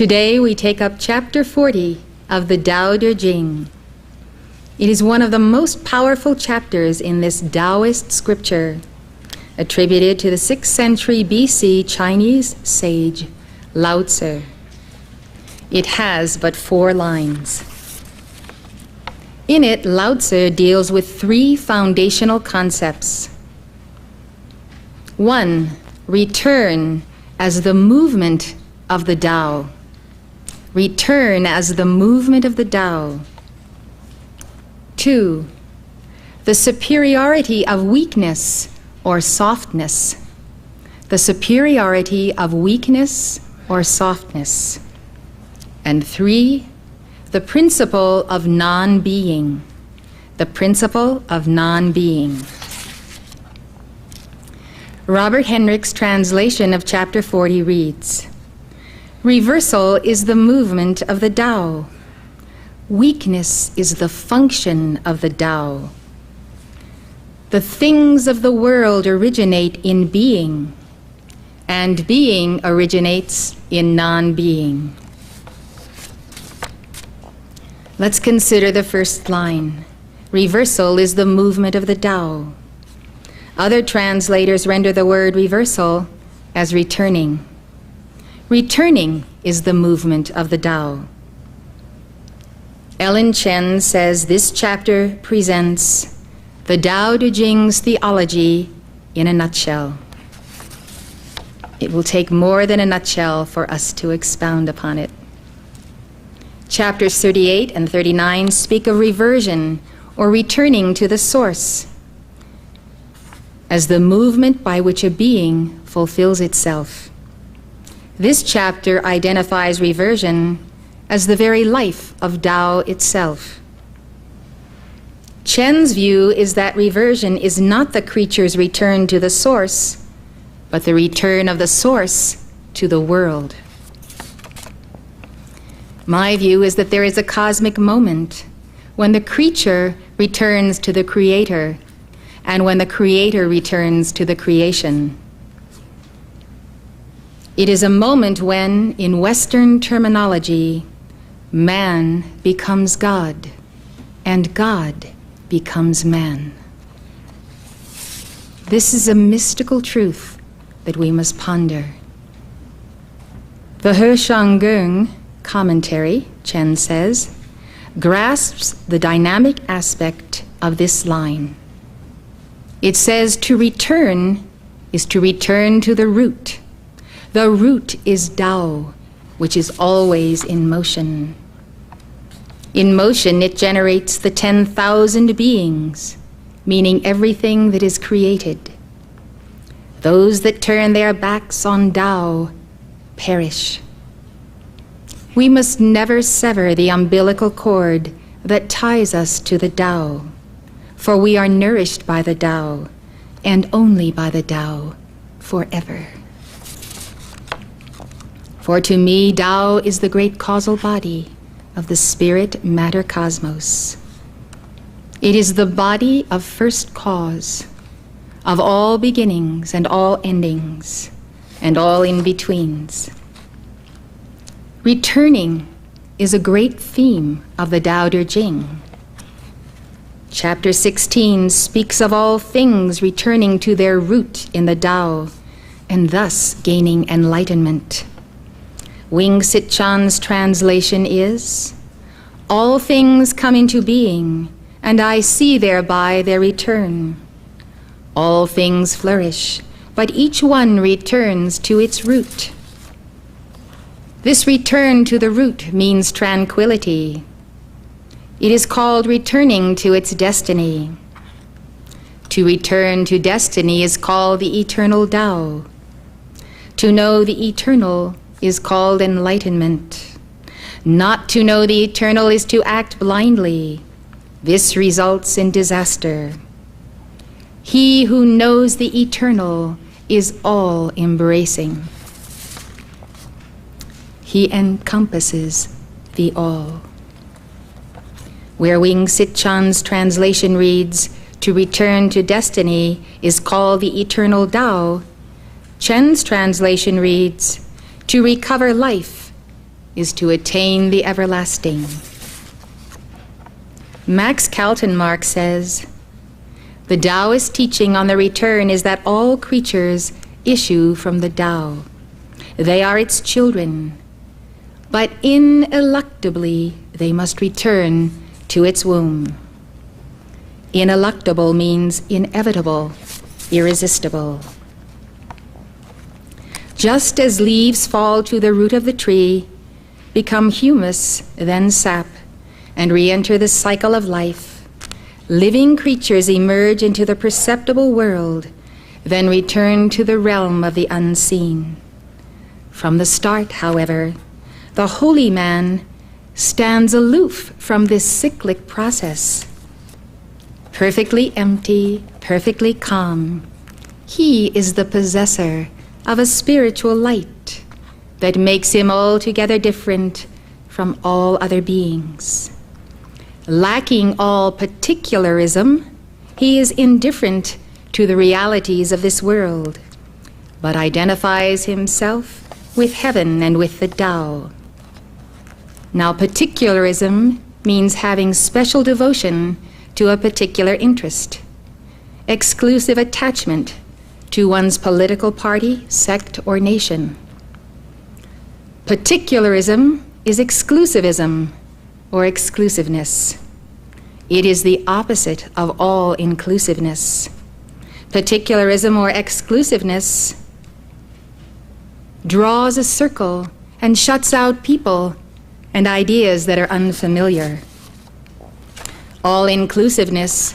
Today we take up chapter 40 of the Tao Te Ching. It is one of the most powerful chapters in this Taoist scripture, attributed to the 6th century BC Chinese sage Lao Tzu. It has but 4 lines. In it, Lao Tzu deals with 3 foundational concepts. 1. Return as the movement of the Tao. Return as the movement of the Tao. 2. The superiority of weakness or softness. The superiority of weakness or softness. And 3. The principle of non-being. The principle of non-being. Robert Henrich's translation of chapter 40 reads, "Reversal is the movement of the Tao. Weakness is the function of the Tao. The things of the world originate in being, and being originates in non-being." Let's consider the first line. Reversal is the movement of the Tao. Other translators render the word reversal as returning. Returning is the movement of the Tao. Ellen Chen says this chapter presents the Tao Te Ching's theology in a nutshell. It will take more than a nutshell for us to expound upon it. Chapters 38 and 39 speak of reversion or returning to the source as the movement by which a being fulfills itself. This chapter identifies reversion as the very life of Tao itself. Chen's view is that reversion is not the creature's return to the source, but the return of the source to the world. My view is that there is a cosmic moment when the creature returns to the creator, and when the creator returns to the creation. It is a moment when, in Western terminology, man becomes God, and God becomes man. This is a mystical truth that we must ponder. The He Shanggung commentary, Chen says, grasps the dynamic aspect of this line. It says to return is to return to the root. The root is Tao, which is always in motion. In motion, it generates the 10,000 beings, meaning everything that is created. Those that turn their backs on Tao perish. We must never sever the umbilical cord that ties us to the Tao, for we are nourished by the Tao, and only by the Tao, forever. For to me, Tao is the great causal body of the spirit-matter cosmos. It is the body of first cause, of all beginnings and all endings, and all in-betweens. Returning is a great theme of the Tao Te Ching. Chapter 16 speaks of all things returning to their root in the Tao, and thus gaining enlightenment. Wing Sit-chan's translation is, "All things come into being, and I see thereby their return. All things flourish, but each one returns to its root." This return to the root means tranquility. It is called returning to its destiny. To return to destiny is called the eternal Tao. To know the eternal is called enlightenment. Not to know the eternal is to act blindly. This results in disaster. He who knows the eternal is all-embracing. He encompasses the all. Where Wing Sit-chan's translation reads, "To return to destiny is called the eternal Tao," Chen's translation reads, "To recover life is to attain the everlasting. Max Kaltenmark says, "The Taoist teaching on the return is that all creatures issue from the Tao. They are its children, but ineluctably they must return to its womb." Ineluctable means inevitable, irresistible. Just as leaves fall to the root of the tree, become humus, then sap, and re-enter the cycle of life, living creatures emerge into the perceptible world, then return to the realm of the unseen. From the start, however, the holy man stands aloof from this cyclic process. Perfectly empty, perfectly calm, he is the possessor of a spiritual light that makes him altogether different from all other beings. Lacking all particularism, he is indifferent to the realities of this world, but identifies himself with heaven and with the Tao. Now, particularism means having special devotion to a particular interest, exclusive attachment to one's political party, sect, or nation. Particularism is exclusivism or exclusiveness. It is the opposite of all inclusiveness. Particularism or exclusiveness draws a circle and shuts out people and ideas that are unfamiliar. All inclusiveness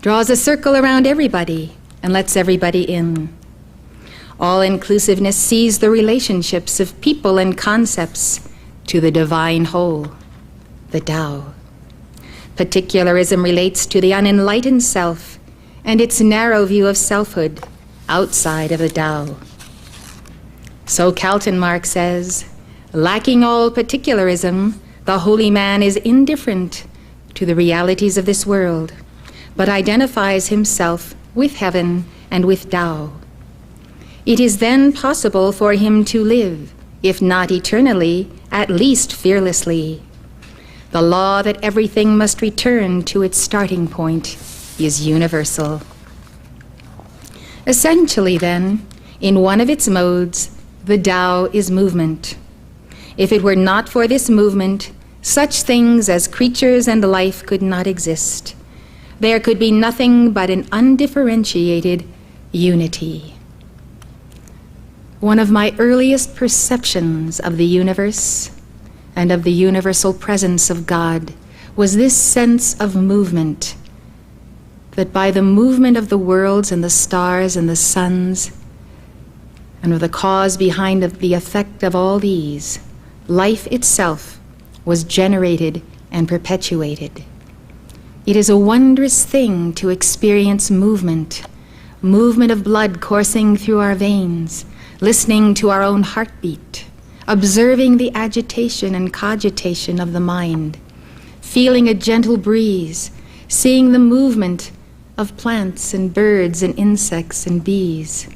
draws a circle around everybody and lets everybody in. All inclusiveness sees the relationships of people and concepts to the divine whole, the Tao. Particularism relates to the unenlightened self and its narrow view of selfhood outside of the Tao. So Kaltenmark says, lacking all particularism, the holy man is indifferent to the realities of this world, but identifies himself with heaven and with Tao. It is then possible for him to live, if not eternally, at least fearlessly. The law that everything must return to its starting point is universal. Essentially, then, in one of its modes, the Tao is movement. If it were not for this movement, such things as creatures and life could not exist. There could be nothing but an undifferentiated unity. One of my earliest perceptions of the universe and of the universal presence of God was this sense of movement, that by the movement of the worlds and the stars and the suns, and of the cause behind the effect of all these, life itself was generated and perpetuated. It is a wondrous thing to experience movement, movement of blood coursing through our veins, listening to our own heartbeat, observing the agitation and cogitation of the mind, feeling a gentle breeze, seeing the movement of plants and birds and insects and bees.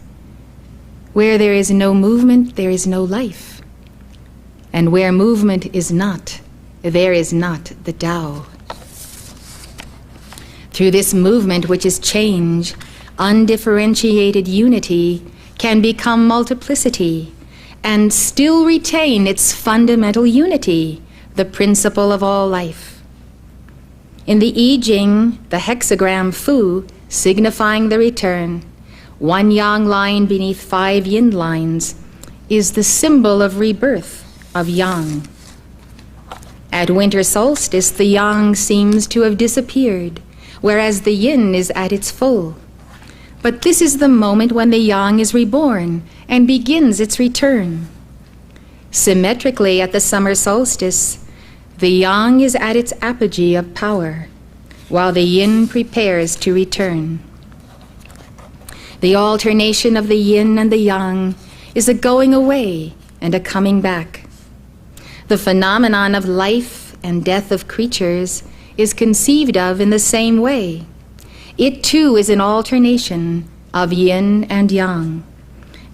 Where there is no movement, there is no life. And where movement is not, there is not the Tao. Through this movement, which is change, undifferentiated unity can become multiplicity and still retain its fundamental unity, the principle of all life. In the I Ching, the hexagram Fu, signifying the return, one yang line beneath 5 yin lines, is the symbol of rebirth of yang. At winter solstice, the yang seems to have disappeared, whereas the yin is at its full. But this is the moment when the yang is reborn and begins its return. Symmetrically, at the summer solstice, the yang is at its apogee of power, while the yin prepares to return. The alternation of the yin and the yang is a going away and a coming back. The phenomenon of life and death of creatures is conceived of in the same way. It too is an alternation of yin and yang,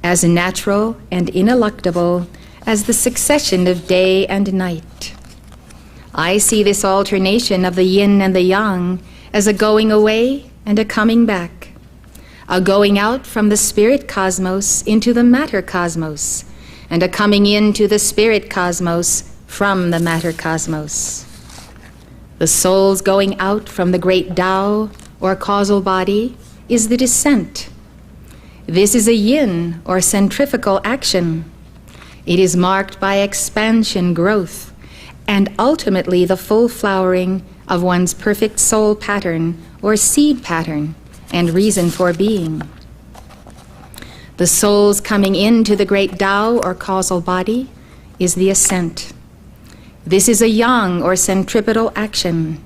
as natural and ineluctable as the succession of day and night. I see this alternation of the yin and the yang as a going away and a coming back, a going out from the spirit cosmos into the matter cosmos, and a coming into the spirit cosmos from the matter cosmos. The soul's going out from the great Tao, or causal body, is the descent. This is a yin, or centrifugal action. It is marked by expansion, growth, and ultimately the full flowering of one's perfect soul pattern, or seed pattern, and reason for being. The soul's coming into the great Tao, or causal body, is the ascent. This is a yang, or centripetal action.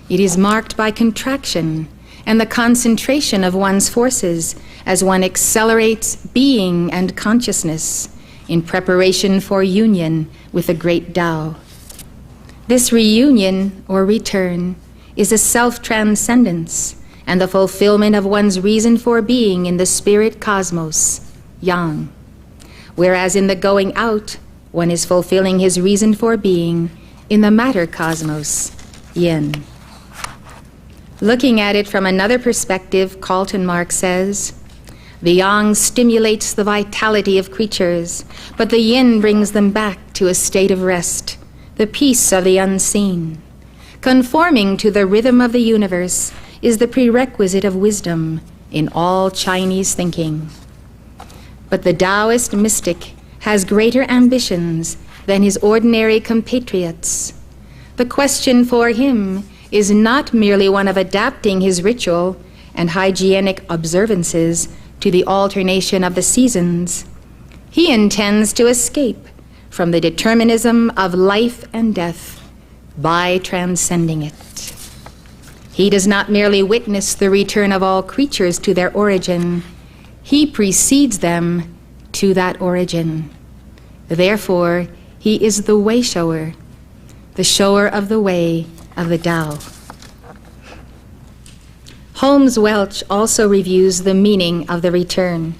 It is marked by contraction and the concentration of one's forces as one accelerates being and consciousness in preparation for union with the great Tao. This reunion, or return, is a self-transcendence and the fulfillment of one's reason for being in the spirit cosmos, yang. Whereas in the going out, one is fulfilling his reason for being in the matter cosmos, yin. Looking at it from another perspective, Carlton Mark says, the yang stimulates the vitality of creatures, but the yin brings them back to a state of rest, the peace of the unseen. Conforming to the rhythm of the universe is the prerequisite of wisdom in all Chinese thinking. But the Taoist mystic has greater ambitions than his ordinary compatriots. The question for him is not merely one of adapting his ritual and hygienic observances to the alternation of the seasons. He intends to escape from the determinism of life and death by transcending it. He does not merely witness the return of all creatures to their origin, he precedes them to that origin. Therefore, he is the way shower, the shower of the way of the Tao. Holmes Welch also reviews the meaning of the return.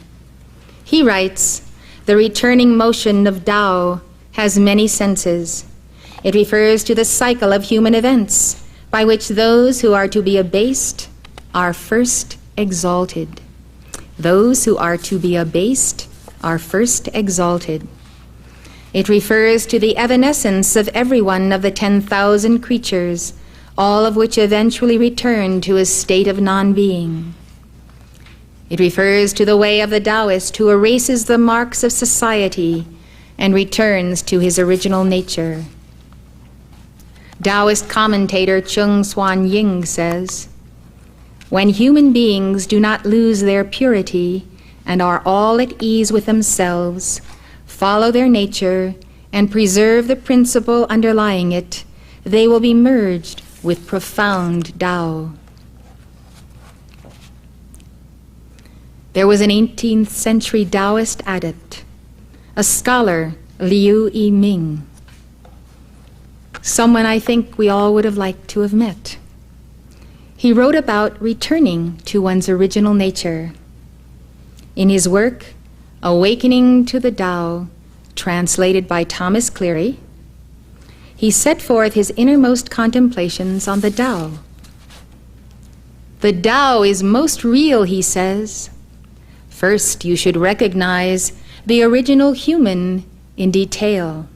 He writes, the returning motion of Tao has many senses. It refers to the cycle of human events by which those who are to be abased are first exalted. Those who are to be abased are first exalted. It refers to the evanescence of every one of the 10,000 creatures, all of which eventually return to a state of non-being. It refers to the way of the Taoist who erases the marks of society and returns to his original nature. Taoist commentator Chung Swan Ying says, when human beings do not lose their purity and are all at ease with themselves, follow their nature, and preserve the principle underlying it, they will be merged with profound Tao. There was an 18th century Taoist adept, a scholar, Liu Yiming, someone I think we all would have liked to have met. He wrote about returning to one's original nature. In his work, Awakening to the Tao, translated by Thomas Cleary, he set forth his innermost contemplations on the Tao. The Tao is most real, he says. First, you should recognize the original human in detail.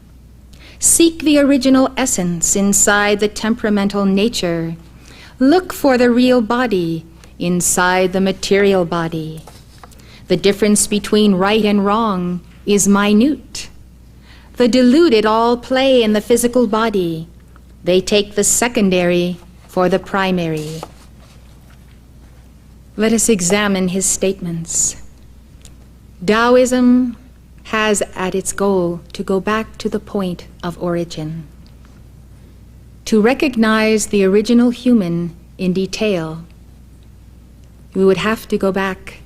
Seek the original essence inside the temperamental nature. Look for the real body inside the material body. The difference between right and wrong is minute. The deluded all play in the physical body. They take the secondary for the primary. Let us examine his statements. Taoism has at its goal to go back to the point of origin. To recognize the original human in detail, we would have to go back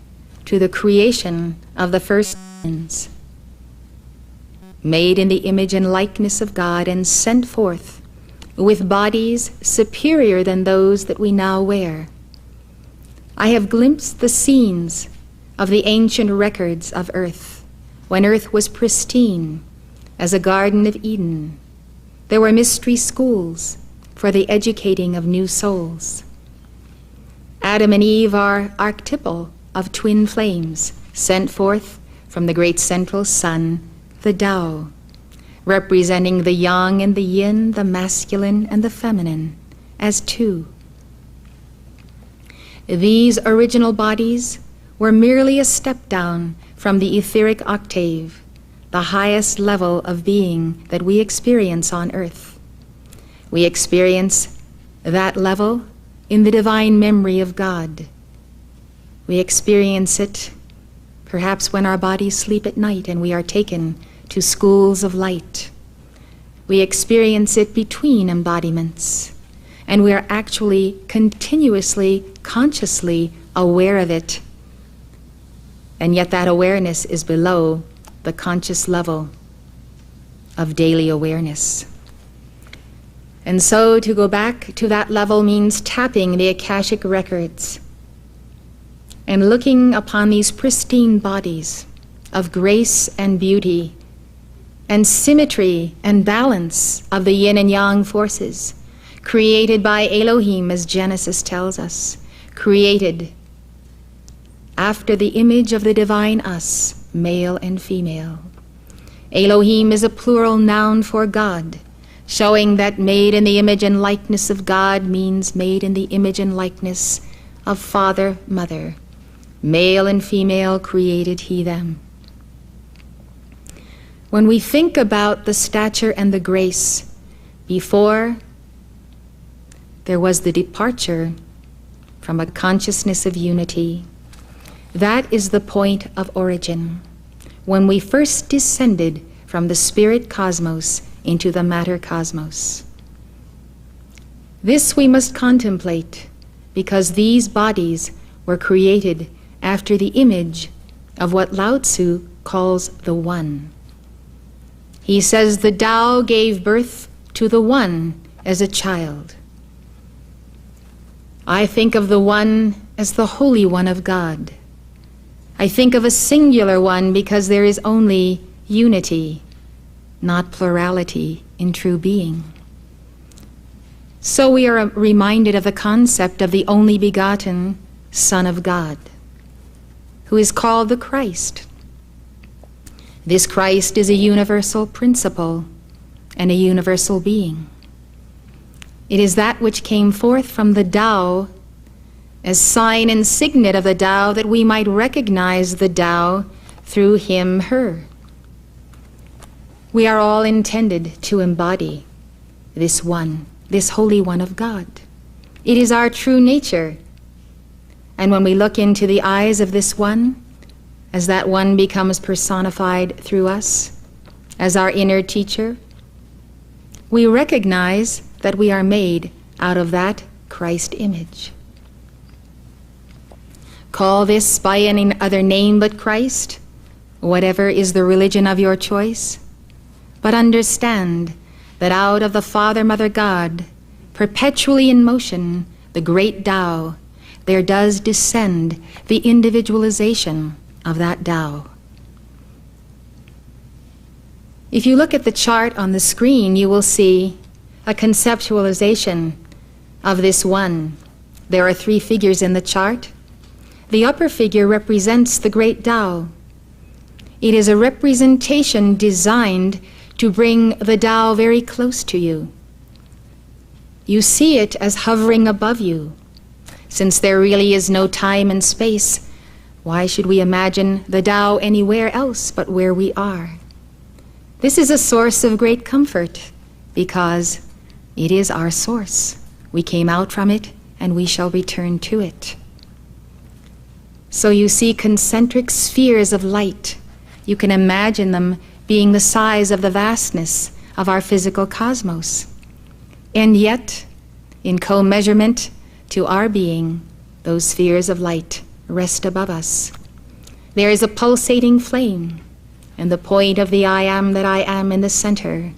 to the creation of the first humans, made in the image and likeness of God and sent forth with bodies superior than those that we now wear. I have glimpsed the scenes of the ancient records of Earth, when Earth was pristine, as a Garden of Eden. There were mystery schools for the educating of new souls. Adam and Eve are archetypal of twin flames sent forth from the great central sun, the Tao, representing the yang and the yin, the masculine and the feminine, as two. These original bodies were merely a step down from the etheric octave, the highest level of being that we experience on earth. We experience that level in the divine memory of God. We experience it perhaps when our bodies sleep at night and we are taken to schools of light. We experience it between embodiments, and we are actually continuously, consciously aware of it. And yet that awareness is below the conscious level of daily awareness. And so to go back to that level means tapping the Akashic records and looking upon these pristine bodies of grace and beauty and symmetry and balance of the yin and yang forces, created by Elohim, as Genesis tells us, created after the image of the divine us, male and female. Elohim is a plural noun for God, showing that made in the image and likeness of God means made in the image and likeness of Father, Mother. Male and female created he them. When we think about the stature and the grace before there was the departure from a consciousness of unity, that is the point of origin, when we first descended from the spirit cosmos into the matter cosmos. This we must contemplate, because these bodies were created after the image of what Lao Tzu calls the One. He says the Tao gave birth to the One as a child. I think of the One as the Holy One of God. I think of a singular one because there is only unity, not plurality, in true being. So we are reminded of the concept of the only begotten Son of God, who is called the Christ. This Christ is a universal principle and a universal being. It is that which came forth from the Tao as sign and signet of the Tao, that we might recognize the Tao through him, her. We are all intended to embody this one, this Holy One of God. It is our true nature. And when we look into the eyes of this one, as that one becomes personified through us, as our inner teacher, we recognize that we are made out of that Christ image. Call this by any other name but Christ, whatever is the religion of your choice, but understand that out of the Father, Mother, God, perpetually in motion, the great Tao, there does descend the individualization of that Tao. If you look at the chart on the screen, you will see a conceptualization of this one. There are 3 figures in the chart. The upper figure represents the great Tao. It is a representation designed to bring the Tao very close to you. You see it as hovering above you. Since there really is no time and space, why should we imagine the Tao anywhere else but where we are? This is a source of great comfort, because it is our source. We came out from it, and we shall return to it. So you see concentric spheres of light. You can imagine them being the size of the vastness of our physical cosmos. And yet, in co-measurement to our being, those spheres of light rest above us. There is a pulsating flame, and the point of the I am that I am in the center.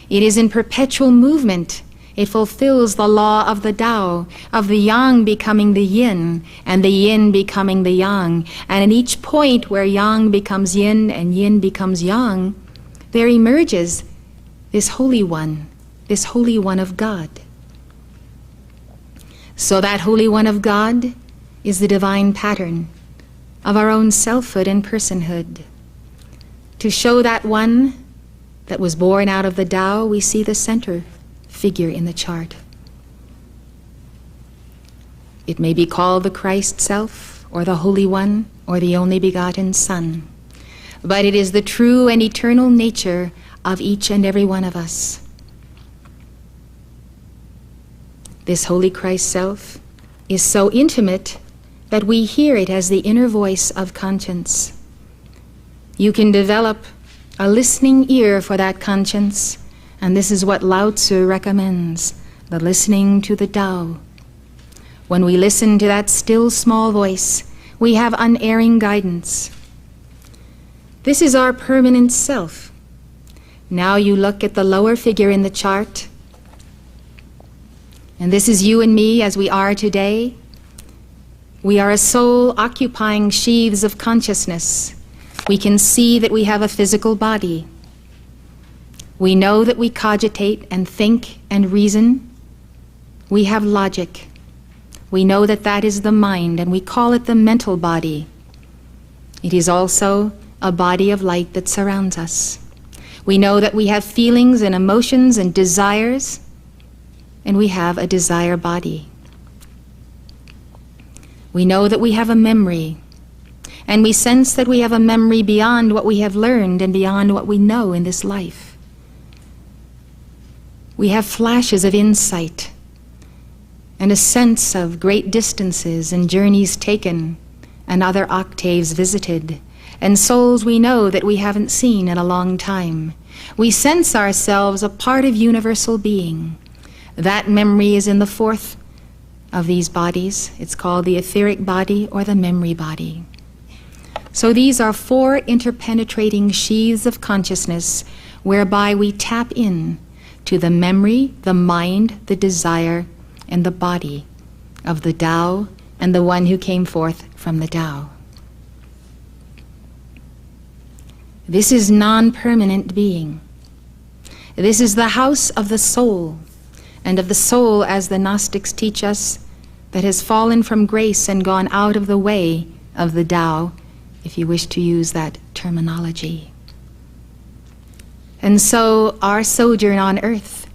It is in perpetual movement. It fulfills the law of the Tao, of the yang becoming the yin, and the yin becoming the yang. And at each point where yang becomes yin and yin becomes yang, there emerges this Holy One of God. So that Holy One of God is the divine pattern of our own selfhood and personhood. To show that one that was born out of the Tao, we see the center figure in the chart. It may be called the Christ Self, or the Holy One, or the Only Begotten Son, but it is the true and eternal nature of each and every one of us. This Holy Christ Self is so intimate that we hear it as the inner voice of conscience. You can develop a listening ear for that conscience, and this is what Lao Tzu recommends, the listening to the Tao. When we listen to that still small voice, we have unerring guidance. This is our permanent self. Now you look at the lower figure in the chart, and this is you and me as we are today. We are a soul occupying sheaths of consciousness. We can see that we have a physical body. We know that we cogitate and think and reason. We have logic. We know that that is the mind, and we call it the mental body. It is also a body of light that surrounds us. We know that we have feelings and emotions and desires, and we have a desire body. We know that we have a memory, and we sense that we have a memory beyond what we have learned and beyond what we know in this life. We have flashes of insight and a sense of great distances and journeys taken and other octaves visited, and souls we know that we haven't seen in a long time. We sense ourselves a part of universal being. That memory is in the fourth of these bodies. It's called the etheric body or the memory body. So these are four interpenetrating sheaths of consciousness whereby we tap in to the memory, the mind, the desire, and the body of the Tao and the one who came forth from the Tao. This is non-permanent being. This is the house of the soul, and of the soul, as the Gnostics teach us, that has fallen from grace and gone out of the way of the Tao, if you wish to use that terminology. And so our sojourn on earth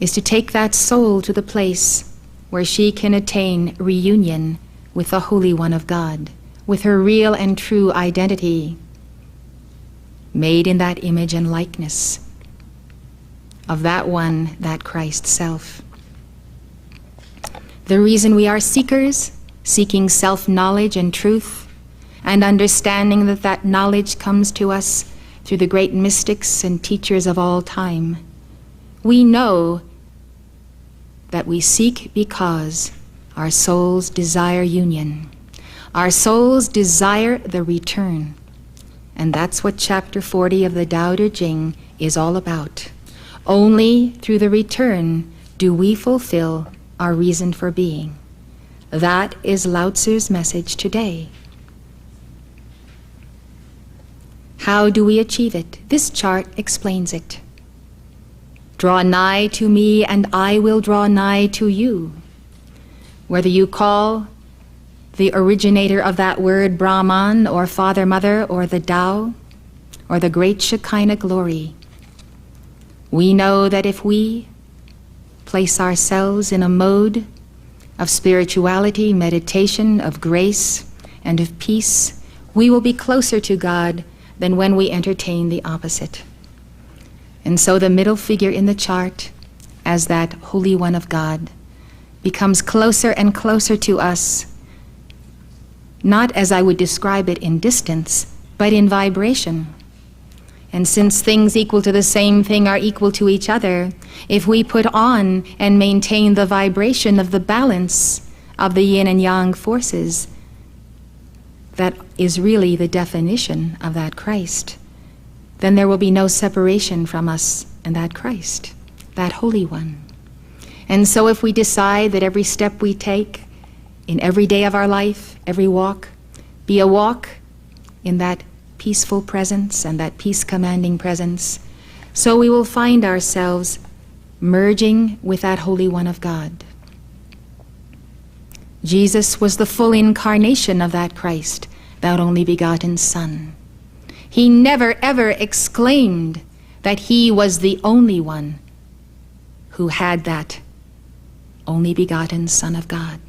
is to take that soul to the place where she can attain reunion with the Holy One of God, with her real and true identity, made in that image and likeness of that one, that Christ Self. The reason we are seekers, seeking self-knowledge and truth, and understanding that that knowledge comes to us through the great mystics and teachers of all time. We know that we seek because our souls desire union. Our souls desire the return. And that's what chapter 40 of the Tao Te Ching is all about. Only through the return do we fulfill our reason for being. That is Lao Tzu's message today. How do we achieve it? This chart explains it. Draw nigh to me, and I will draw nigh to you. Whether you call the originator of that word Brahman, or Father, Mother, or the Tao, or the great Shekinah glory, we know that if we place ourselves in a mode of spirituality, meditation, of grace, and of peace, we will be closer to God than when we entertain the opposite. And so the middle figure in the chart, as that Holy One of God, becomes closer and closer to us, not as I would describe it in distance, but in vibration. And since things equal to the same thing are equal to each other, if we put on and maintain the vibration of the balance of the yin and yang forces, that is really the definition of that Christ, then there will be no separation from us and that Christ, that Holy One. And so if we decide that every step we take in every day of our life, every walk, be a walk in that peaceful presence and that peace-commanding presence, so we will find ourselves merging with that Holy One of God. Jesus was the full incarnation of that Christ, that only begotten Son. He never ever exclaimed that he was the only one who had that only begotten Son of God.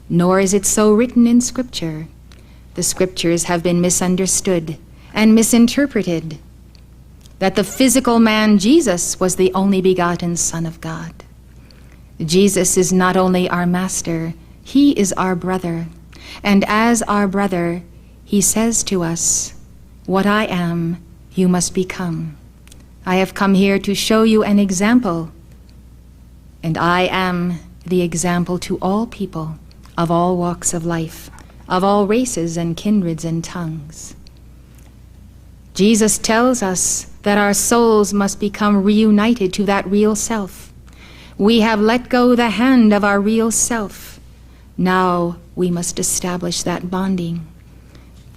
Nor is it so written in Scripture. The Scriptures have been misunderstood and misinterpreted, that the physical man Jesus was the only begotten Son of God. Jesus is not only our Master, he is our brother. And as our brother, he says to us, "What I am, you must become. I have come here to show you an example, and I am the example to all people of all walks of life, of all races and kindreds and tongues." Jesus tells us that our souls must become reunited to that real self. We have let go the hand of our real self. Now we must establish that bonding.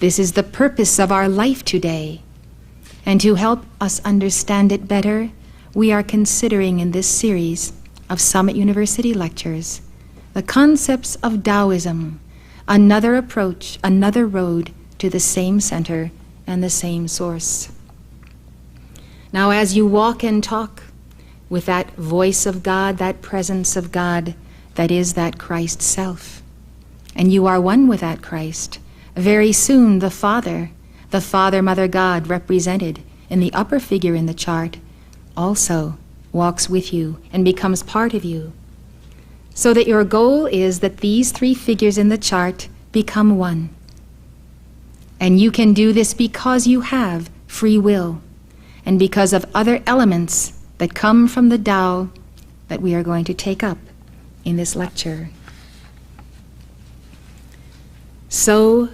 This is the purpose of our life today. And to help us understand it better, we are considering in this series of Summit University lectures the concepts of Taoism, another approach, another road to the same center and the same source. Now, as you walk and talk with that voice of God, that presence of God, that is that Christ self, and you are one with that Christ, very soon the Father, Mother God represented in the upper figure in the chart, also walks with you and becomes part of you. So that your goal is that these three figures in the chart become one. And you can do this because you have free will and because of other elements that come from the Tao that we are going to take up in this lecture. So,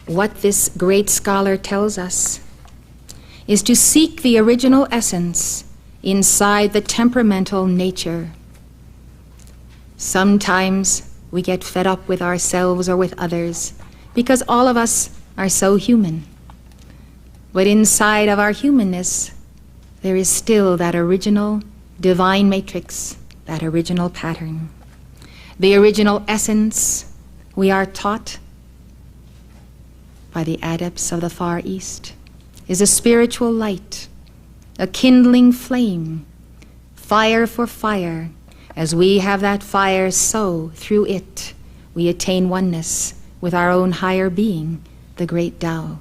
what this great scholar tells us is to seek the original essence inside the temperamental nature. Sometimes we get fed up with ourselves or with others because all of us are so human. But inside of our humanness, there is still that original divine matrix, that original pattern. The original essence we are taught by the adepts of the Far East is a spiritual light, a kindling flame, fire for fire. As we have that fire, so through it we attain oneness with our own higher being, the great Tao.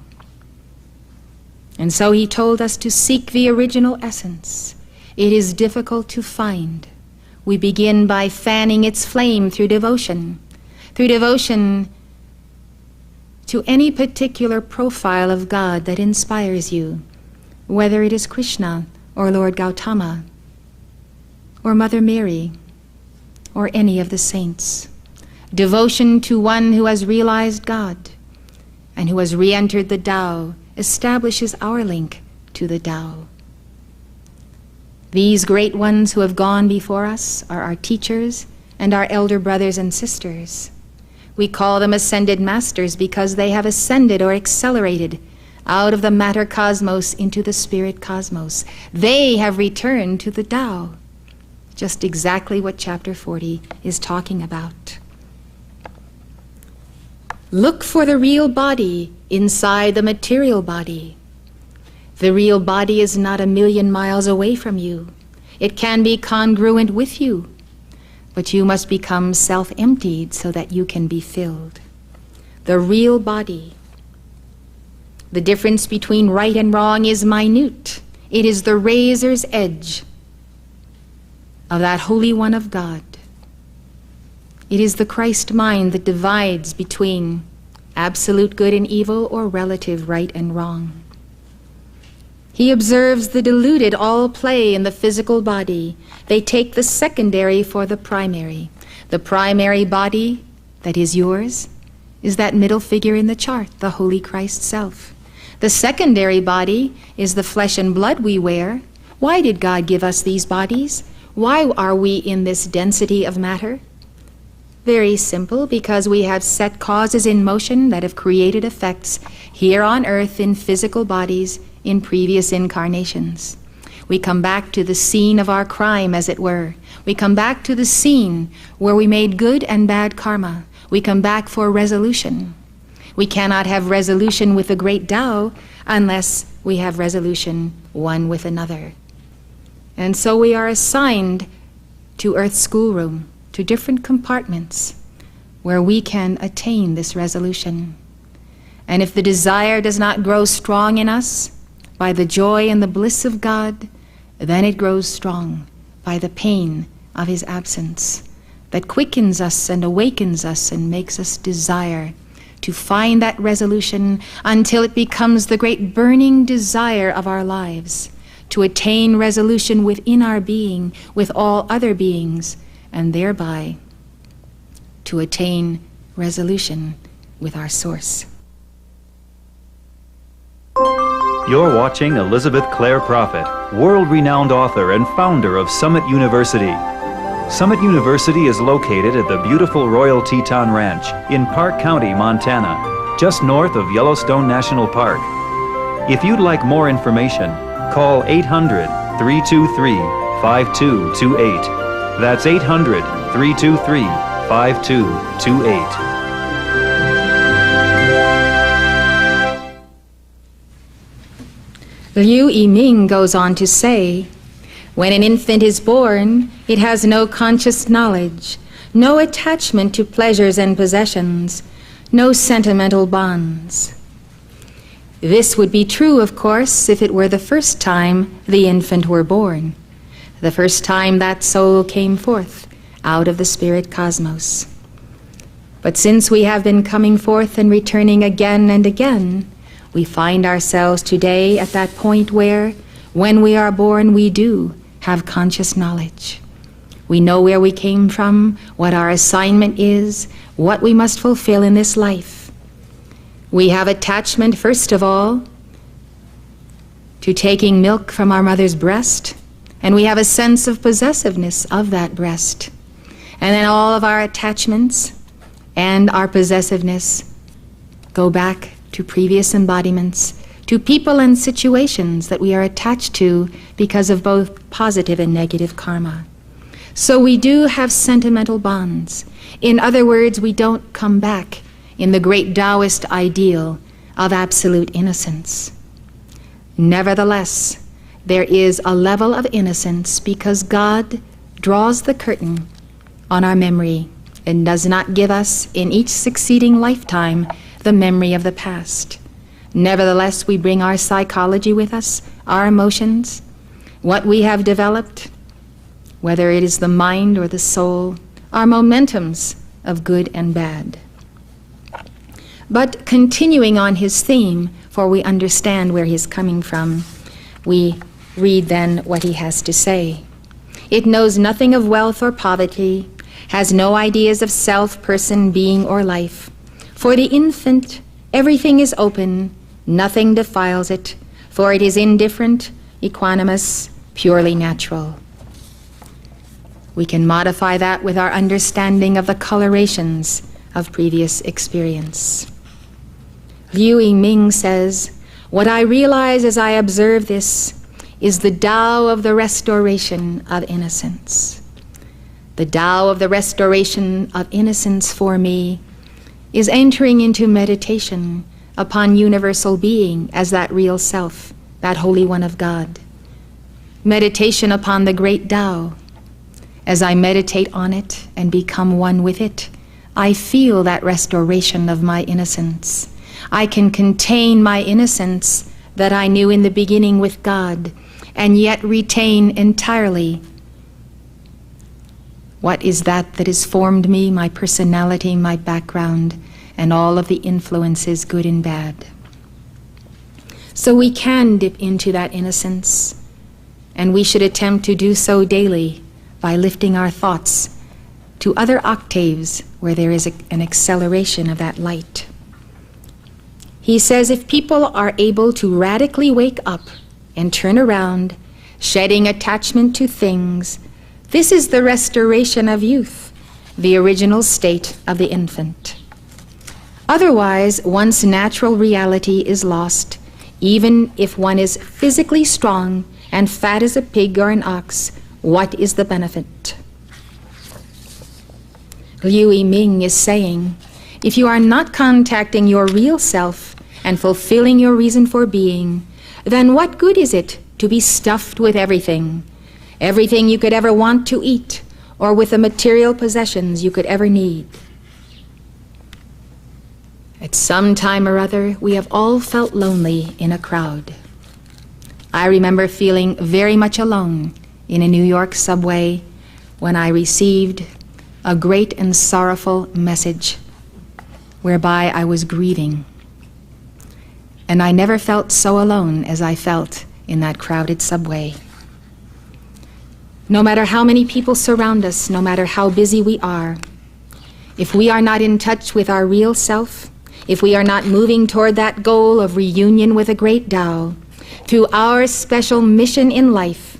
And so he told us to seek the original essence. It is difficult to find. We begin by fanning its flame through devotion to any particular profile of God that inspires you, whether it is Krishna or Lord Gautama or Mother Mary or any of the saints. Devotion to one who has realized God and who has re-entered the Tao establishes our link to the Tao. These great ones who have gone before us are our teachers and our elder brothers and sisters. We call them ascended masters because they have ascended or accelerated out of the matter cosmos into the spirit cosmos. They have returned to the Tao, just exactly what chapter 40 is talking about. Look for the real body inside the material body. The real body is not 1,000,000 miles away from you. It can be congruent with you, but you must become self-emptied so that you can be filled. The real body. The difference between right and wrong is minute. It is the razor's edge of that Holy One of God. It is the Christ mind that divides between absolute good and evil or relative right and wrong. He observes the deluded all play in the physical body. They take the secondary for the primary. The primary body that is yours is that middle figure in the chart, the Holy Christ self. The secondary body is the flesh and blood we wear. Why did God give us these bodies? Why are we in this density of matter? Very simple, because we have set causes in motion that have created effects here on earth in physical bodies in previous incarnations. We come back to the scene of our crime, as it were. We come back to the scene where we made good and bad karma. We come back for resolution. We cannot have resolution with the great Tao unless we have resolution one with another. And so we are assigned to Earth's schoolroom, to different compartments where we can attain this resolution. And if the desire does not grow strong in us by the joy and the bliss of God, then it grows strong by the pain of His absence that quickens us and awakens us and makes us desire to find that resolution until it becomes the great burning desire of our lives, to attain resolution within our being with all other beings, and thereby to attain resolution with our source. You're watching Elizabeth Clare Prophet, world-renowned author and founder of Summit University. Summit University is located at the beautiful Royal Teton Ranch in Park County, Montana, just north of Yellowstone National Park. If you'd like more information, call 800-323-5228. That's 800-323-5228. Liu Yiming goes on to say, when an infant is born, it has no conscious knowledge, no attachment to pleasures and possessions, no sentimental bonds. This would be true, of course, if it were the first time the infant were born, the first time that soul came forth out of the spirit cosmos. But since we have been coming forth and returning again and again, we find ourselves today at that point where, when we are born, we do have conscious knowledge. We know where we came from, what our assignment is, what we must fulfill in this life. We have attachment, first of all, to taking milk from our mother's breast, and we have a sense of possessiveness of that breast. And then all of our attachments and our possessiveness go back to previous embodiments, to people and situations that we are attached to because of both positive and negative karma. So we do have sentimental bonds. In other words, we don't come back in the great Taoist ideal of absolute innocence. Nevertheless, there is a level of innocence because God draws the curtain on our memory and does not give us in each succeeding lifetime the memory of the past. Nevertheless, we bring our psychology with us, our emotions, what we have developed, whether it is the mind or the soul, our momentums of good and bad. But continuing on his theme, for we understand where he's coming from, we read then what he has to say. It knows nothing of wealth or poverty, has no ideas of self, person, being, or life. For the infant, everything is open, nothing defiles it, for it is indifferent, equanimous, purely natural. We can modify that with our understanding of the colorations of previous experience. Liu Yiming says, what I realize as I observe this is the Tao of the restoration of innocence. The Tao of the restoration of innocence for me is entering into meditation upon universal being as that real self, that Holy One of God. Meditation upon the great Tao. As I meditate on it and become one with it, I feel that restoration of my innocence. I can contain my innocence that I knew in the beginning with God, and yet retain entirely what is that has formed me, my personality, my background, and all of the influences, good and bad. So we can dip into that innocence, and we should attempt to do so daily by lifting our thoughts to other octaves where there is an acceleration of that light. He says if people are able to radically wake up and turn around, shedding attachment to things, this is the restoration of youth, the original state of the infant. Otherwise, one's natural reality is lost, even if one is physically strong and fat as a pig or an ox. What is the benefit? Liu Yiming is saying, if you are not contacting your real self and fulfilling your reason for being, then what good is it to be stuffed with everything you could ever want to eat, or with the material possessions you could ever need? At some time or other, we have all felt lonely in a crowd. I remember feeling very much alone in a New York subway when I received a great and sorrowful message whereby I was grieving. And I never felt so alone as I felt in that crowded subway. No matter how many people surround us, no matter how busy we are, if we are not in touch with our real self, if we are not moving toward that goal of reunion with a great Tao, through our special mission in life,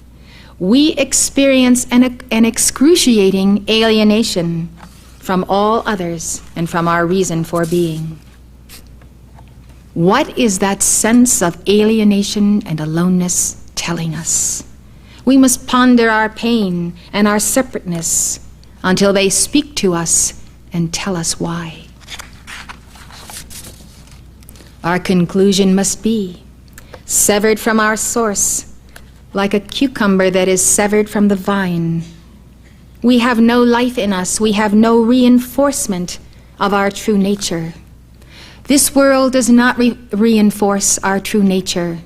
we experience an excruciating alienation from all others and from our reason for being. What is that sense of alienation and aloneness telling us? We must ponder our pain and our separateness until they speak to us and tell us why. Our conclusion must be, severed from our source, like a cucumber that is severed from the vine. We have no life in us. We have no reinforcement of our true nature. This world does not reinforce our true nature,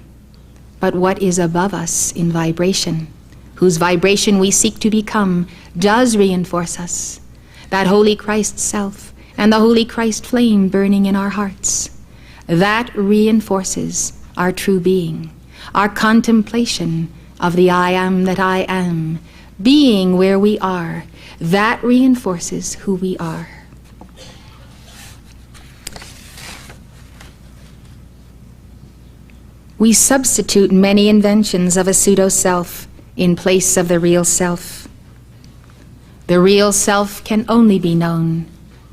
but what is above us in vibration, whose vibration we seek to become, does reinforce us. That Holy Christ self and the Holy Christ flame burning in our hearts, that reinforces our true being, our contemplation of the I am that I am, being where we are. That reinforces who we are. We substitute many inventions of a pseudo-self in place of the real self. The real self can only be known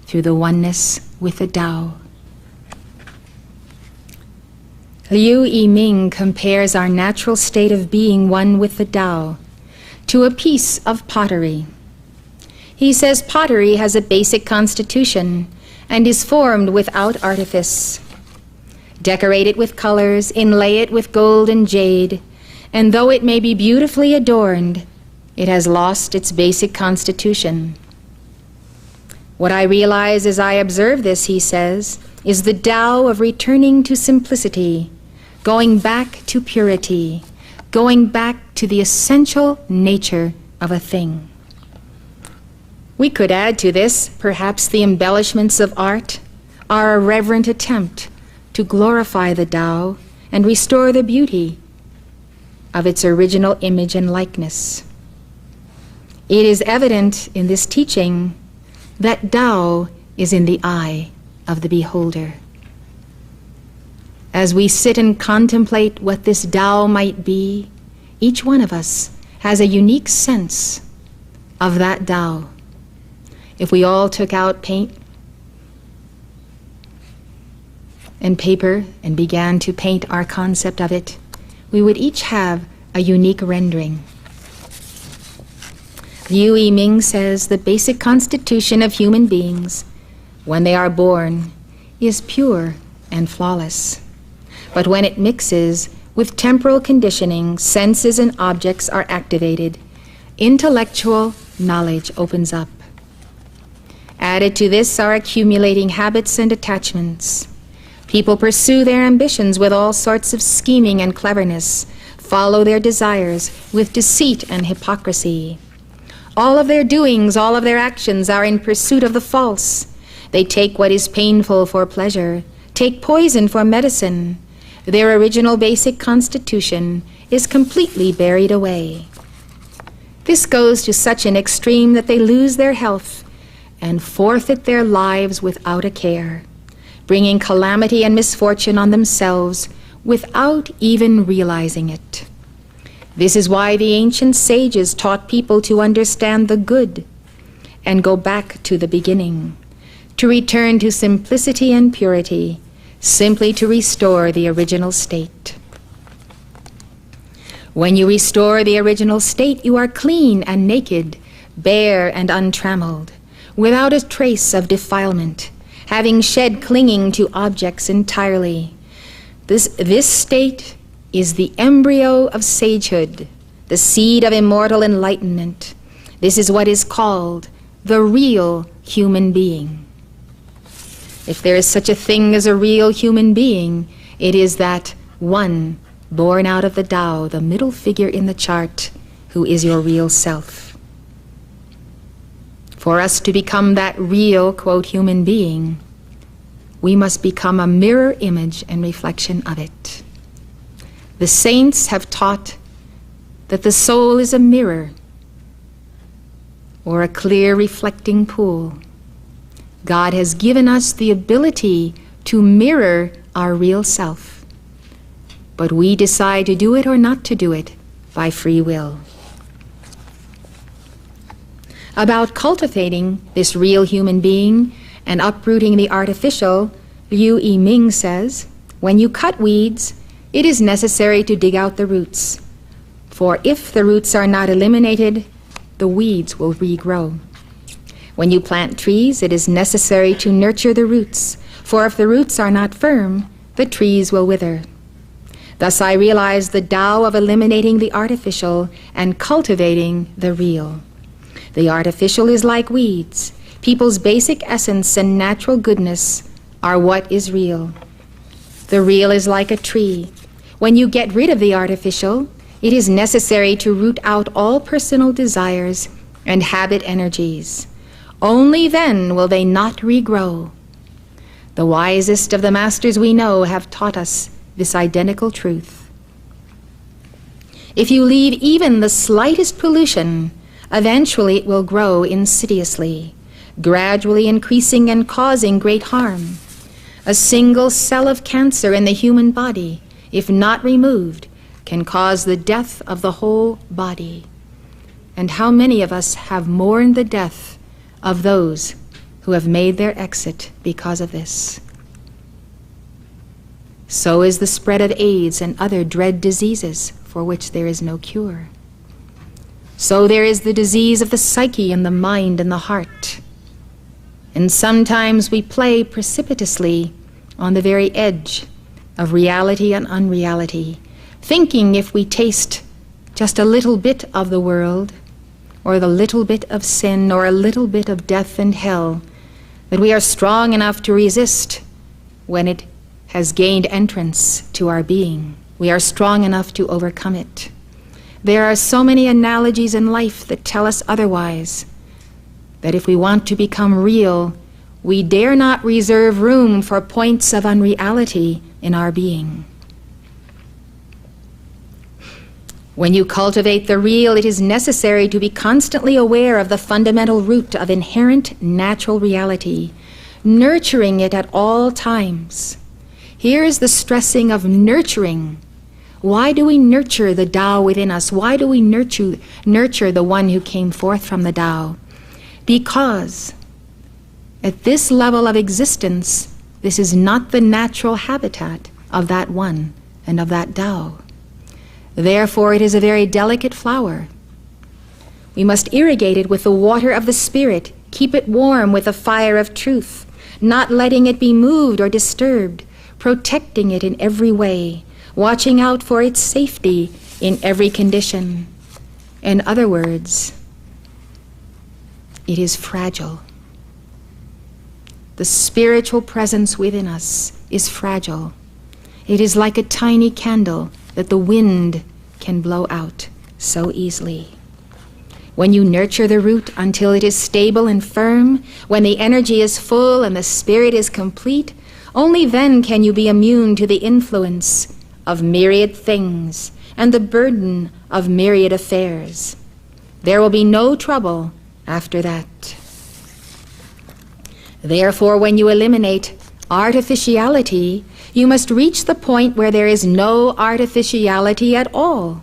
through the oneness with the Tao. Liu Yiming compares our natural state of being one with the Tao to a piece of pottery. He says pottery has a basic constitution and is formed without artifice. Decorate it with colors, inlay it with gold and jade, and though it may be beautifully adorned, it has lost its basic constitution. What I realize as I observe this, he says, is the Tao of returning to simplicity, going back to purity, going back to the essential nature of a thing. We could add to this perhaps the embellishments of art, our irreverent attempt to glorify the Tao and restore the beauty of its original image and likeness. It is evident in this teaching that Tao is in the eye of the beholder. As we sit and contemplate what this Tao might be, each one of us has a unique sense of that Tao. If we all took out paint and paper and began to paint our concept of it, we would each have a unique rendering. Liu Yiming says the basic constitution of human beings, when they are born, is pure and flawless. But when it mixes with temporal conditioning, senses and objects are activated. Intellectual knowledge opens up. Added to this are accumulating habits and attachments. People pursue their ambitions with all sorts of scheming and cleverness, follow their desires with deceit and hypocrisy. All of their doings, all of their actions are in pursuit of the false. They take what is painful for pleasure, take poison for medicine. Their original basic constitution is completely buried away. This goes to such an extreme that they lose their health and forfeit their lives without a care, bringing calamity and misfortune on themselves without even realizing it. This is why the ancient sages taught people to understand the good and go back to the beginning, to return to simplicity and purity, simply to restore the original state. When you restore the original state, you are clean and naked, bare and untrammeled, without a trace of defilement, having shed clinging to objects entirely. This state is the embryo of sagehood, the seed of immortal enlightenment. This is what is called the real human being. If there is such a thing as a real human being, it is that one born out of the Tao, the middle figure in the chart, who is your real self. For us to become that real, quote, human being, we must become a mirror image and reflection of it. The saints have taught that the soul is a mirror or a clear reflecting pool. God has given us the ability to mirror our real self, but we decide to do it or not to do it by free will. About cultivating this real human being and uprooting the artificial, Liu Yiming says, when you cut weeds, it is necessary to dig out the roots, for if the roots are not eliminated, the weeds will regrow. When you plant trees, it is necessary to nurture the roots, for if the roots are not firm, the trees will wither. Thus I realize the Tao of eliminating the artificial and cultivating the real. The artificial is like weeds. People's basic essence and natural goodness are what is real. The real is like a tree. When you get rid of the artificial, it is necessary to root out all personal desires and habit energies. Only then will they not regrow. The wisest of the masters we know have taught us this identical truth. If you leave even the slightest pollution, eventually it will grow insidiously, gradually increasing and causing great harm. A single cell of cancer in the human body, if not removed, can cause the death of the whole body. And how many of us have mourned the death of those who have made their exit because of this? So is the spread of AIDS and other dread diseases for which there is no cure. So there is the disease of the psyche and the mind and the heart. And sometimes we play precipitously on the very edge of reality and unreality, thinking if we taste just a little bit of the world, or the little bit of sin, or a little bit of death and hell, that we are strong enough to resist when it has gained entrance to our being. We are strong enough to overcome it. There are so many analogies in life that tell us otherwise, that if we want to become real, we dare not reserve room for points of unreality in our being. When you cultivate the real, it is necessary to be constantly aware of the fundamental root of inherent natural reality, nurturing it at all times. Here is the stressing of nurturing. Why do we nurture the Tao within us? Why do we nurture the one who came forth from the Tao? Because at this level of existence, this is not the natural habitat of that one and of that Tao. Therefore, it is a very delicate flower. We must irrigate it with the water of the Spirit, keep it warm with the fire of truth, not letting it be moved or disturbed, protecting it in every way, watching out for its safety in every condition. In other words, it is fragile. The spiritual presence within us is fragile. It is like a tiny candle that the wind can blow out so easily. When you nurture the root until it is stable and firm, when the energy is full and the spirit is complete, only then can you be immune to the influence of myriad things and the burden of myriad affairs. There will be no trouble after that. Therefore, when you eliminate artificiality, you must reach the point where there is no artificiality at all.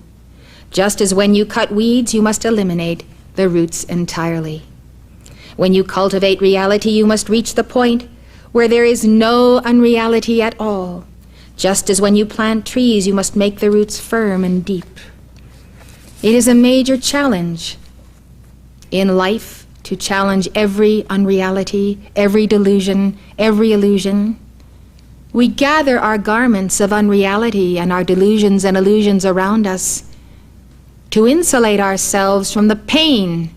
Just as when you cut weeds, you must eliminate the roots entirely. When you cultivate reality, you must reach the point where there is no unreality at all. Just as when you plant trees, you must make the roots firm and deep. It is a major challenge in life to challenge every unreality, every delusion, every illusion. We gather our garments of unreality and our delusions and illusions around us to insulate ourselves from the pain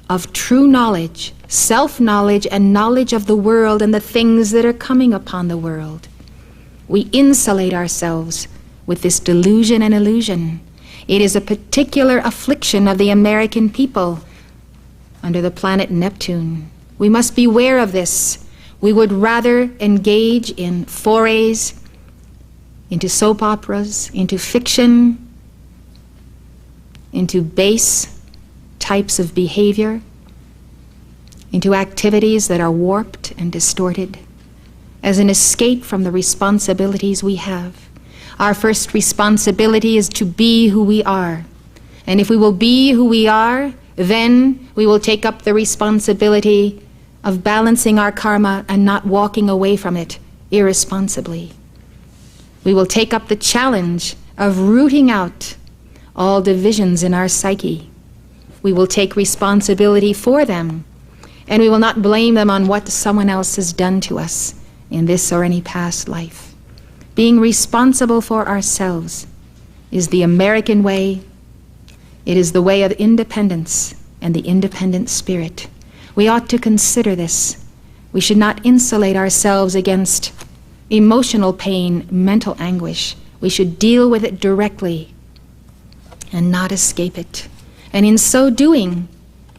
of true knowledge, self-knowledge, and knowledge of the world and the things that are coming upon the world. We insulate ourselves with this delusion and illusion. It is a particular affliction of the American people under the planet Neptune. We must beware of this. We would rather engage in forays into soap operas, into fiction, into base types of behavior, into activities that are warped and distorted, as an escape from the responsibilities we have. Our first responsibility is to be who we are. And if we will be who we are, then we will take up the responsibility of balancing our karma and not walking away from it irresponsibly. We will take up the challenge of rooting out all divisions in our psyche. We will take responsibility for them, and we will not blame them on what someone else has done to us in this or any past life. Being responsible for ourselves is the American way. It is the way of independence and the independent spirit. We ought to consider this. We should not insulate ourselves against emotional pain, mental anguish. We should deal with it directly and not escape it. And in so doing,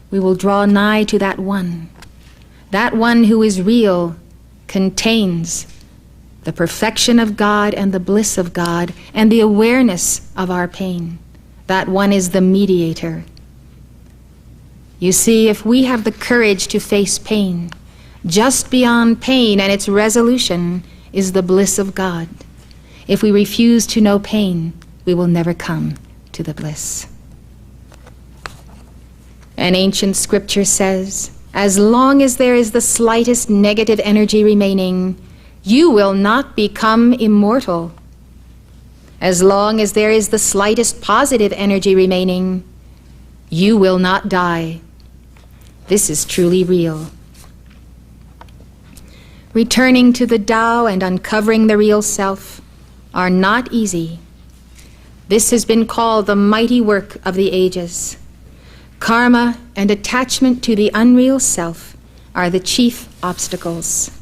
we will draw nigh to that one who is real, contains the perfection of God and the bliss of God and the awareness of our pain. That one is the mediator. You see, if we have the courage to face pain, just beyond pain and its resolution is the bliss of God. If we refuse to know pain, we will never come to the bliss. An ancient scripture says, as long as there is the slightest negative energy remaining, you will not become immortal. As long as there is the slightest positive energy remaining, you will not die. This is truly real. Returning to the Tao and uncovering the real self are not easy. This has been called the mighty work of the ages. Karma and attachment to the unreal self are the chief obstacles.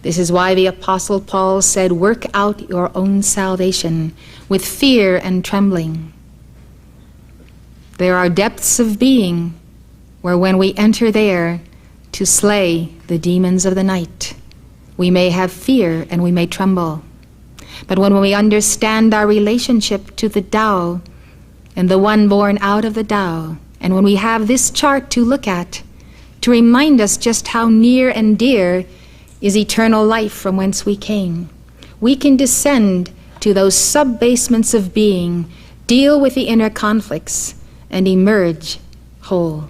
This is why the Apostle Paul said, work out your own salvation with fear and trembling. There are depths of being where when we enter there to slay the demons of the night, we may have fear and we may tremble. But when we understand our relationship to the Tao and the one born out of the Tao, and when we have this chart to look at, to remind us just how near and dear is eternal life from whence we came, we can descend to those sub-basements of being, deal with the inner conflicts, and emerge whole.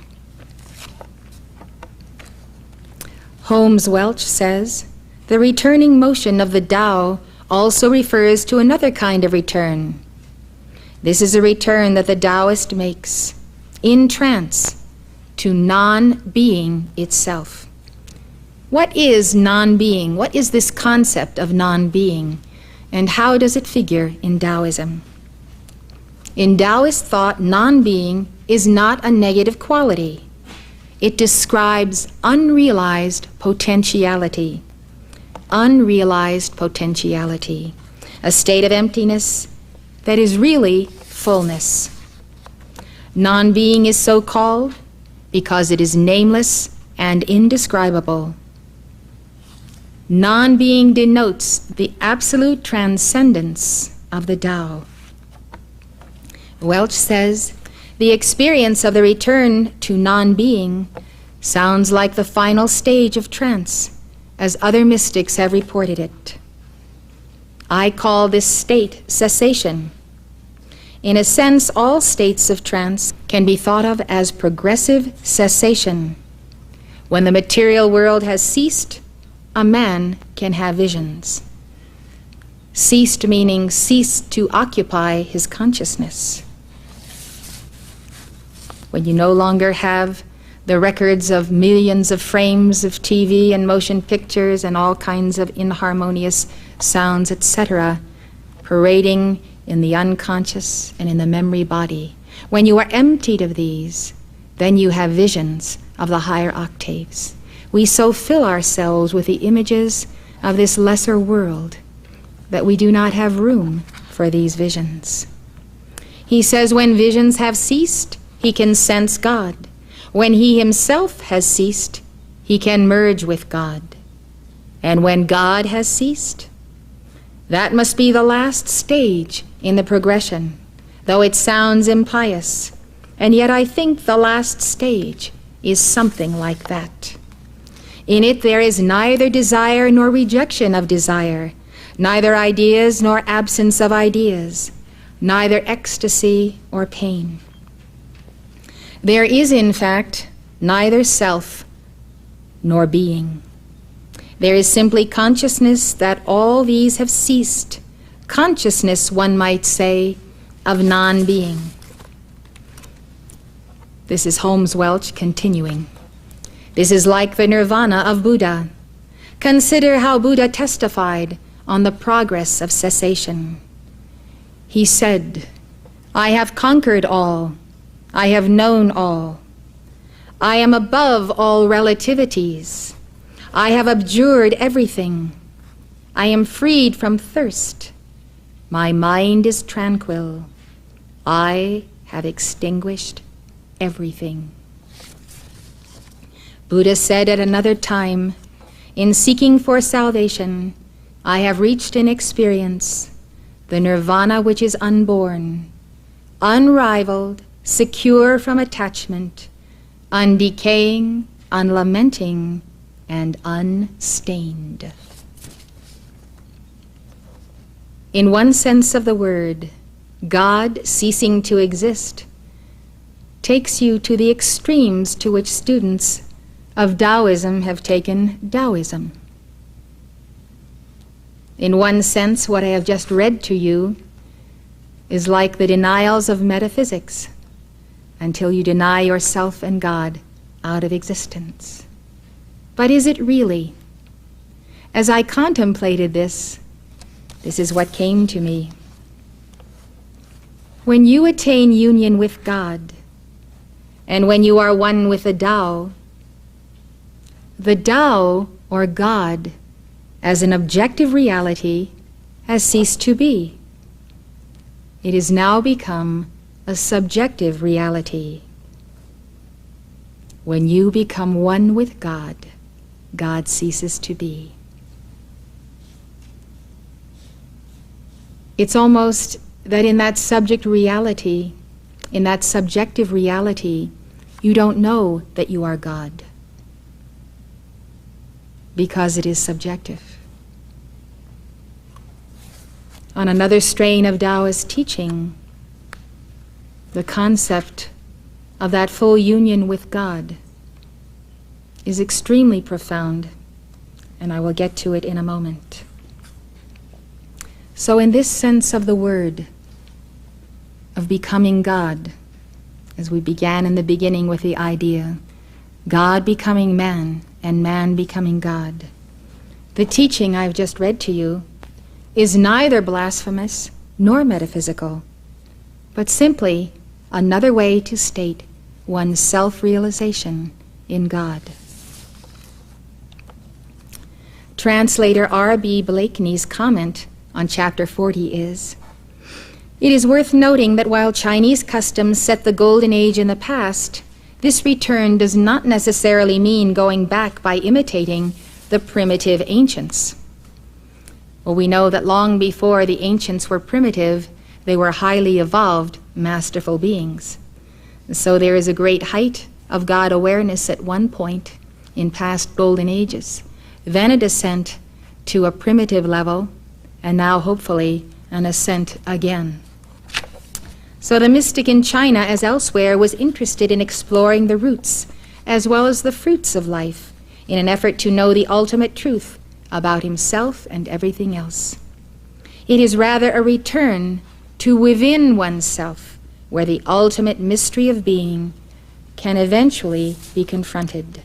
Holmes Welch says, the returning motion of the Tao also refers to another kind of return. This is a return that the Taoist makes in trance to non-being itself. What is non-being? What is this concept of non-being? And how does it figure in Taoism? In Taoist thought, non-being is not a negative quality. It describes unrealized potentiality. Unrealized potentiality. A state of emptiness that is really fullness. Non-being is so called because it is nameless and indescribable. Non-being denotes the absolute transcendence of the Tao. Welch says, the experience of the return to non-being sounds like the final stage of trance, as other mystics have reported it. I call this state cessation. In a sense, all states of trance can be thought of as progressive cessation. When the material world has ceased, a man can have visions. Ceased meaning ceased to occupy his consciousness. When you no longer have the records of millions of frames of TV and motion pictures and all kinds of inharmonious sounds, etc., parading in the unconscious and in the memory body. When you are emptied of these, then you have visions of the higher octaves. We so fill ourselves with the images of this lesser world that we do not have room for these visions. He says when visions have ceased, he can sense God. When he himself has ceased, he can merge with God. And when God has ceased, that must be the last stage in the progression, though it sounds impious. And yet I think the last stage is something like that. In it there is neither desire nor rejection of desire, neither ideas nor absence of ideas, neither ecstasy or pain. There is, in fact, neither self nor being. There is simply consciousness that all these have ceased, consciousness, one might say, of non-being. This is Holmes Welch continuing. This is like the nirvana of Buddha. Consider how Buddha testified on the progress of cessation. He said, "I have conquered all. I have known all. I am above all relativities. I have abjured everything. I am freed from thirst. My mind is tranquil. I have extinguished everything." Buddha said at another time, "In seeking for salvation, I have reached in experience the nirvana which is unborn, unrivaled, secure from attachment, undecaying, unlamenting, and unstained." In one sense of the word, God ceasing to exist takes you to the extremes to which students of Taoism have taken Taoism. In one sense, what I have just read to you is like the denials of metaphysics until you deny yourself and God out of existence. But is it really? As I contemplated this is what came to me. When you attain union with God, and when you are one with the Tao or God as an objective reality has ceased to be. It has now become a subjective reality. When you become one with God, God ceases to be. It's almost that in that subject reality, in that subjective reality, you don't know that you are God, because it is subjective. On another strain of Taoist teaching, the concept of that full union with God is extremely profound, and I will get to it in a moment. So in this sense of the word, of becoming God, as we began in the beginning with the idea, God becoming man and man becoming God, the teaching I've just read to you is neither blasphemous nor metaphysical, but simply another way to state one's self-realization in God. Translator R.B. Blakeney's comment on chapter 40 is, "It is worth noting that while Chinese customs set the golden age in the past, this return does not necessarily mean going back by imitating the primitive ancients. Well, we know that long before the ancients were primitive, they were highly evolved, masterful beings. So there is a great height of God awareness at one point in past golden ages, then a descent to a primitive level, and now hopefully an ascent again. So the mystic in China, as elsewhere, was interested in exploring the roots as well as the fruits of life in an effort to know the ultimate truth about himself and everything else. It is rather a return to within oneself, where the ultimate mystery of being can eventually be confronted.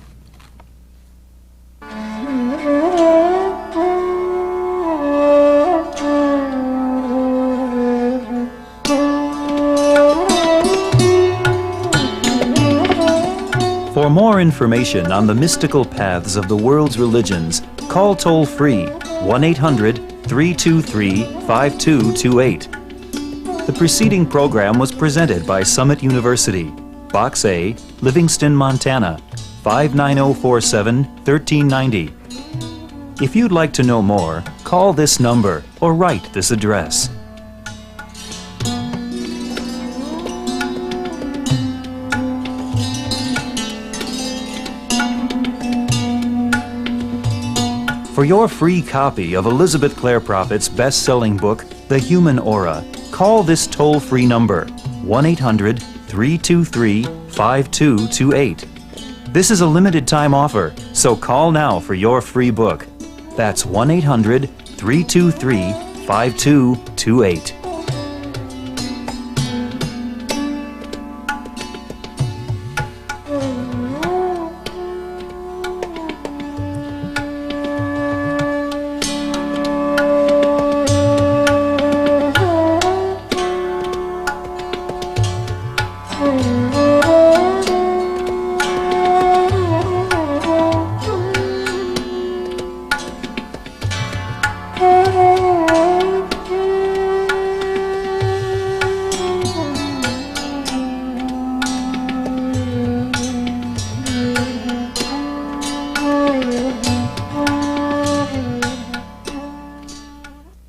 For more information on the mystical paths of the world's religions, call toll-free 1-800-323-5228. The preceding program was presented by Summit University, Box A, Livingston, Montana, 59047-1390. If you'd like to know more, call this number or write this address. For your free copy of Elizabeth Clare Prophet's best-selling book, The Human Aura, call this toll-free number, 1-800-323-5228. This is a limited-time offer, so call now for your free book. That's 1-800-323-5228.